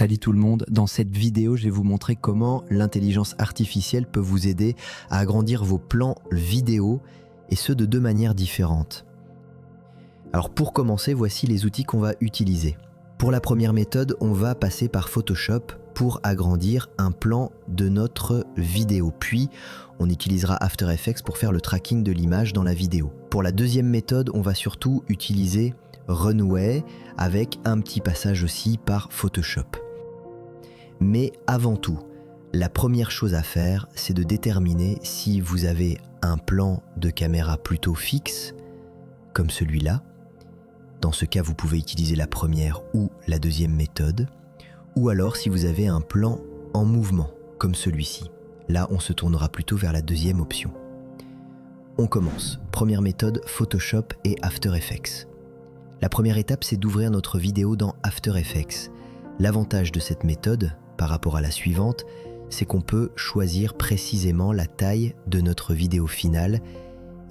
Salut tout le monde, dans cette vidéo je vais vous montrer comment l'intelligence artificielle peut vous aider à agrandir vos plans vidéo et ce de deux manières différentes. Alors pour commencer, voici les outils qu'on va utiliser. Pour la première méthode, on va passer par Photoshop pour agrandir un plan de notre vidéo. Puis on utilisera After Effects pour faire le tracking de l'image dans la vidéo. Pour la deuxième méthode, on va surtout utiliser Runway avec un petit passage aussi par Photoshop. Mais avant tout, la première chose à faire, c'est de déterminer si vous avez un plan de caméra plutôt fixe, comme celui-là. Dans ce cas, vous pouvez utiliser la première ou la deuxième méthode. Ou alors si vous avez un plan en mouvement, comme celui-ci. Là, on se tournera plutôt vers la deuxième option. On commence. Première méthode, Photoshop et After Effects. La première étape, c'est d'ouvrir notre vidéo dans After Effects. L'avantage de cette méthode, par rapport à la suivante, c'est qu'on peut choisir précisément la taille de notre vidéo finale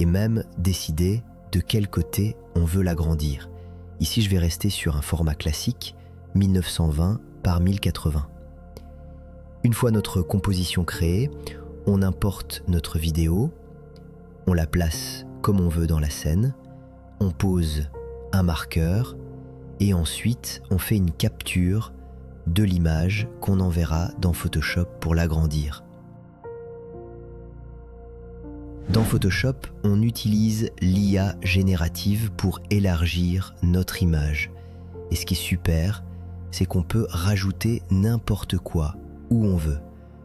et même décider de quel côté on veut l'agrandir. Ici, je vais rester sur un format classique, 1920 par 1080. Une fois notre composition créée, on importe notre vidéo, on la place comme on veut dans la scène, on pose un marqueur et ensuite on fait une capture de l'image qu'on enverra dans Photoshop pour l'agrandir. Dans Photoshop, on utilise l'IA générative pour élargir notre image. Et ce qui est super, c'est qu'on peut rajouter n'importe quoi où on veut.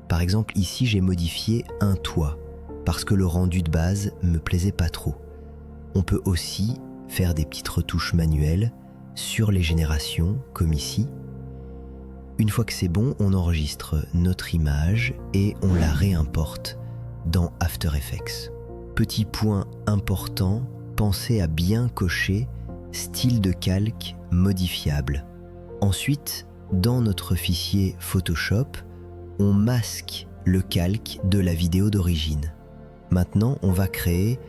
Par exemple, ici, j'ai modifié un toit parce que le rendu de base me plaisait pas trop. On peut aussi faire des petites retouches manuelles sur les générations, comme ici. Une fois que c'est bon, on enregistre notre image et on la réimporte dans After Effects. Petit point important, pensez à bien cocher style de calque modifiable. Ensuite, dans notre fichier Photoshop, on masque le calque de la vidéo d'origine. Maintenant, on va créer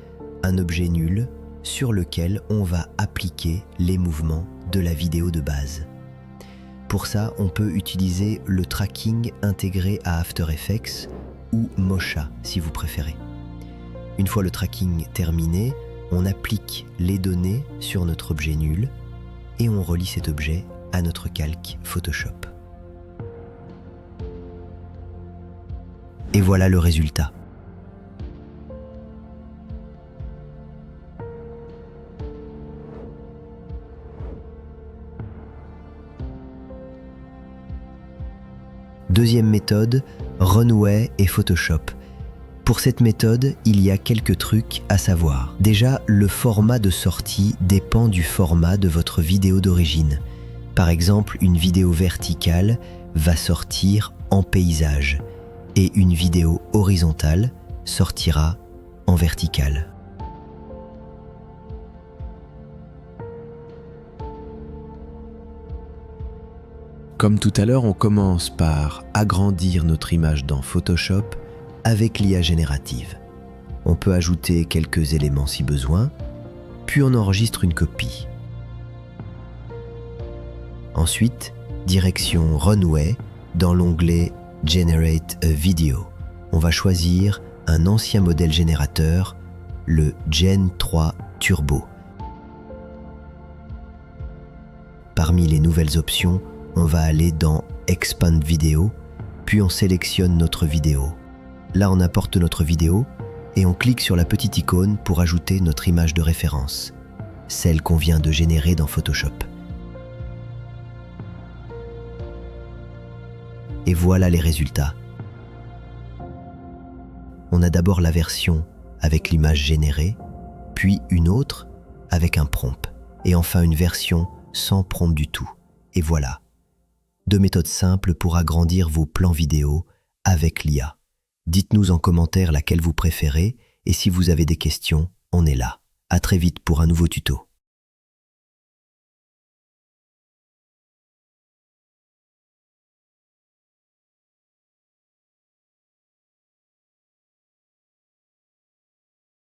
un objet nul sur lequel on va appliquer les mouvements de la vidéo de base. Pour ça, on peut utiliser le tracking intégré à After Effects ou Mocha si vous préférez. Une fois le tracking terminé, on applique les données sur notre objet nul et on relie cet objet à notre calque Photoshop. Et voilà le résultat. Deuxième méthode, Runway et Photoshop. Pour cette méthode, il y a quelques trucs à savoir. Déjà, le format de sortie dépend du format de votre vidéo d'origine. Par exemple, une vidéo verticale va sortir en paysage et une vidéo horizontale sortira en verticale. Comme tout à l'heure, on commence par agrandir notre image dans Photoshop avec l'IA générative. On peut ajouter quelques éléments si besoin, puis on enregistre une copie. Ensuite, direction Runway dans l'onglet Generate a Video. On va choisir un ancien modèle générateur, le Gen 3 Turbo. Parmi les nouvelles options, on va aller dans Expand Video, puis on sélectionne notre vidéo. Là, on apporte notre vidéo et on clique sur la petite icône pour ajouter notre image de référence, celle qu'on vient de générer dans Photoshop. Et voilà les résultats. On a d'abord la version avec l'image générée, puis une autre avec un prompt, et enfin une version sans prompt du tout. Et voilà. Deux méthodes simples pour agrandir vos plans vidéo avec l'IA. Dites-nous en commentaire laquelle vous préférez et si vous avez des questions, on est là. À très vite pour un nouveau tuto.